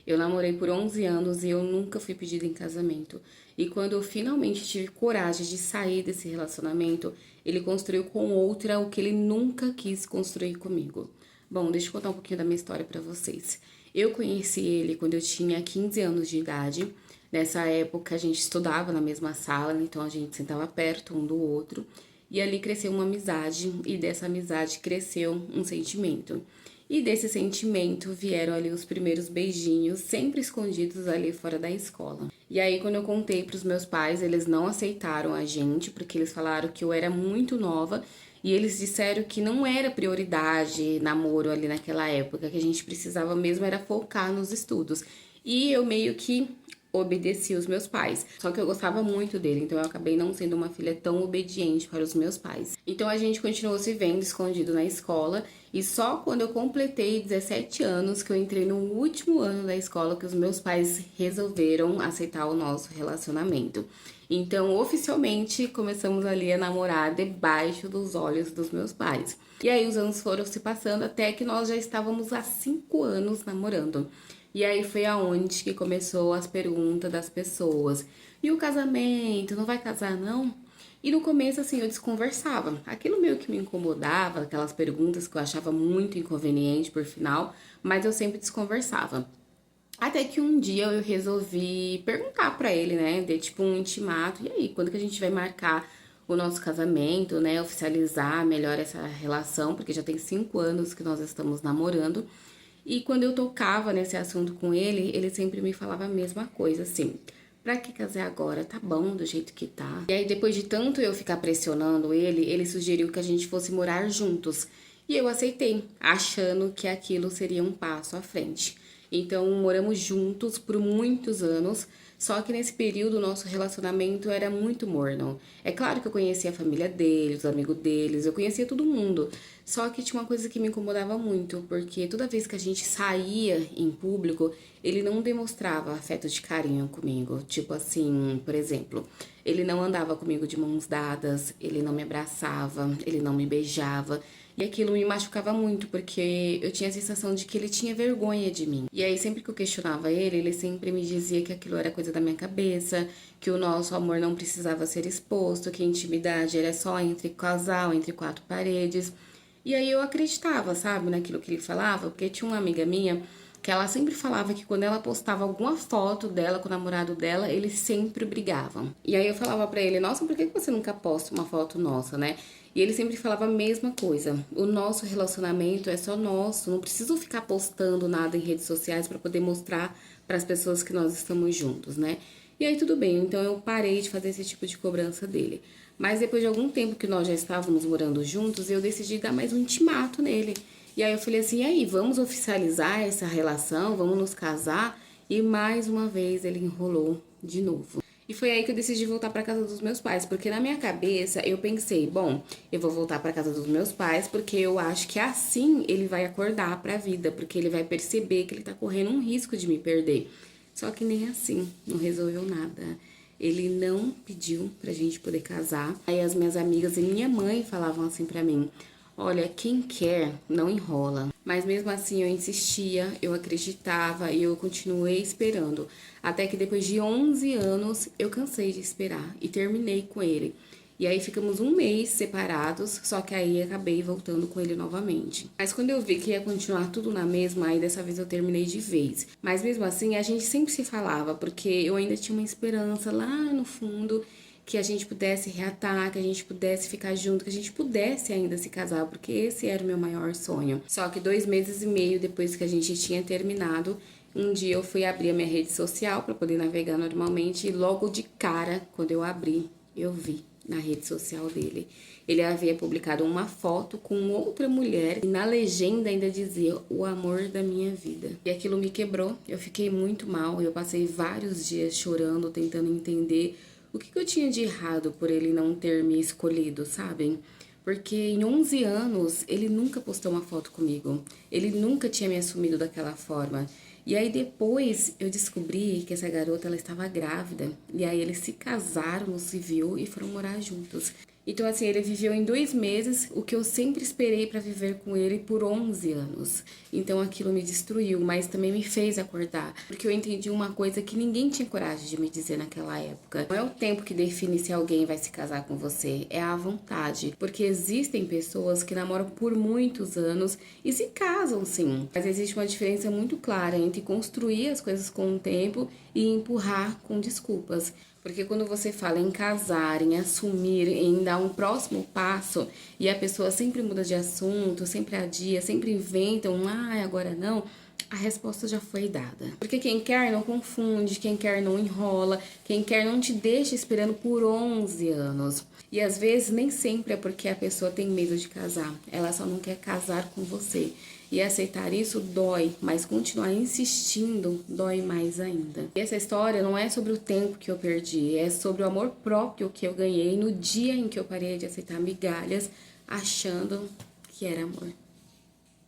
Eu namorei por 11 anos e eu nunca fui pedida em casamento. E quando eu finalmente tive coragem de sair desse relacionamento, ele construiu com outra o que ele nunca quis construir comigo. Bom, deixa eu contar um pouquinho da minha história pra vocês. Eu conheci ele quando eu tinha 15 anos de idade. Nessa época a gente estudava na mesma sala, então a gente sentava perto um do outro. E ali cresceu uma amizade, e dessa amizade cresceu um sentimento. E desse sentimento vieram ali os primeiros beijinhos, sempre escondidos ali fora da escola. E aí, quando eu contei para os meus pais, eles não aceitaram a gente, porque eles falaram que eu era muito nova e eles disseram que não era prioridade namoro ali naquela época, que a gente precisava mesmo era focar nos estudos. E eu meio que obedeci os meus pais. Só que eu gostava muito dele, então eu acabei não sendo uma filha tão obediente para os meus pais. Então a gente continuou se vendo escondido na escola e só quando eu completei 17 anos que eu entrei no último ano da escola que os meus pais resolveram aceitar o nosso relacionamento. Então, oficialmente, começamos ali a namorar debaixo dos olhos dos meus pais. E aí os anos foram se passando até que nós já estávamos há 5 anos namorando. E aí foi aonde que começou as perguntas das pessoas. E o casamento? Não vai casar, não? E no começo, assim, eu desconversava. Aquilo meio que me incomodava, aquelas perguntas que eu achava muito inconveniente por final, mas eu sempre desconversava. Até que um dia eu resolvi perguntar pra ele, né? De tipo um intimato. E aí, quando que a gente vai marcar o nosso casamento, né? Oficializar melhor essa relação, porque já tem 5 anos que nós estamos namorando. E quando eu tocava nesse assunto com ele, ele sempre me falava a mesma coisa, assim. Pra que casar agora? Tá bom do jeito que tá. E aí, depois de tanto eu ficar pressionando ele, ele sugeriu que a gente fosse morar juntos. E eu aceitei, achando que aquilo seria um passo à frente. Então, moramos juntos por muitos anos, só que nesse período o nosso relacionamento era muito morno. É claro que eu conhecia a família dele, os amigos deles, eu conhecia todo mundo. Só que tinha uma coisa que me incomodava muito, porque toda vez que a gente saía em público, ele não demonstrava afeto de carinho comigo. Tipo assim, por exemplo, ele não andava comigo de mãos dadas, ele não me abraçava, ele não me beijava. E aquilo me machucava muito, porque eu tinha a sensação de que ele tinha vergonha de mim. E aí, sempre que eu questionava ele, ele sempre me dizia que aquilo era coisa da minha cabeça, que o nosso amor não precisava ser exposto, que a intimidade era só entre casal, entre 4 paredes. E aí eu acreditava, sabe, naquilo que ele falava, porque tinha uma amiga minha que ela sempre falava que quando ela postava alguma foto dela com o namorado dela, eles sempre brigavam. E aí eu falava pra ele, nossa, por que você nunca posta uma foto nossa, né? E ele sempre falava a mesma coisa. O nosso relacionamento é só nosso, não preciso ficar postando nada em redes sociais pra poder mostrar para as pessoas que nós estamos juntos, né? E aí tudo bem, então eu parei de fazer esse tipo de cobrança dele. Mas depois de algum tempo que nós já estávamos morando juntos, eu decidi dar mais um intimato nele. E aí eu falei assim, e aí, vamos oficializar essa relação, vamos nos casar? E mais uma vez ele enrolou de novo. E foi aí que eu decidi voltar para casa dos meus pais, porque na minha cabeça eu pensei, bom, eu vou voltar para casa dos meus pais, porque eu acho que assim ele vai acordar para a vida, porque ele vai perceber que ele tá correndo um risco de me perder. Só que nem assim, não resolveu nada. Ele não pediu pra gente poder casar. Aí as minhas amigas e minha mãe falavam assim pra mim: olha, quem quer não enrola. Mas mesmo assim eu insistia, eu acreditava e eu continuei esperando. Até que depois de 11 anos eu cansei de esperar e terminei com ele. E aí ficamos um mês separados, só que aí acabei voltando com ele novamente. Mas quando eu vi que ia continuar tudo na mesma, aí dessa vez eu terminei de vez. Mas mesmo assim a gente sempre se falava, porque eu ainda tinha uma esperança lá no fundo que a gente pudesse reatar, que a gente pudesse ficar junto, que a gente pudesse ainda se casar, porque esse era o meu maior sonho. Só que 2 meses e meio depois que a gente tinha terminado, um dia eu fui abrir a minha rede social para poder navegar normalmente e logo de cara, quando eu abri, eu vi na rede social dele. Ele havia publicado uma foto com outra mulher e na legenda ainda dizia o amor da minha vida. E aquilo me quebrou, eu fiquei muito mal, eu passei vários dias chorando, tentando entender o que eu tinha de errado por ele não ter me escolhido, sabem? Porque em 11 anos ele nunca postou uma foto comigo, ele nunca tinha me assumido daquela forma. E aí depois eu descobri que essa garota ela estava grávida. E aí eles se casaram no civil e foram morar juntos. Então, assim, ele viveu em 2 meses o que eu sempre esperei pra viver com ele por 11 anos. Então, aquilo me destruiu, mas também me fez acordar. Porque eu entendi uma coisa que ninguém tinha coragem de me dizer naquela época. Não é o tempo que define se alguém vai se casar com você, é a vontade. Porque existem pessoas que namoram por muitos anos e se casam, sim. Mas existe uma diferença muito clara entre construir as coisas com o tempo e empurrar com desculpas. Porque quando você fala em casar, em assumir, em dar um próximo passo e a pessoa sempre muda de assunto, sempre adia, sempre inventa agora não, a resposta já foi dada. Porque quem quer não confunde, quem quer não enrola, quem quer não te deixa esperando por 11 anos. E às vezes nem sempre é porque a pessoa tem medo de casar, ela só não quer casar com você. E aceitar isso dói, mas continuar insistindo dói mais ainda. E essa história não é sobre o tempo que eu perdi, é sobre o amor próprio que eu ganhei no dia em que eu parei de aceitar migalhas, achando que era amor.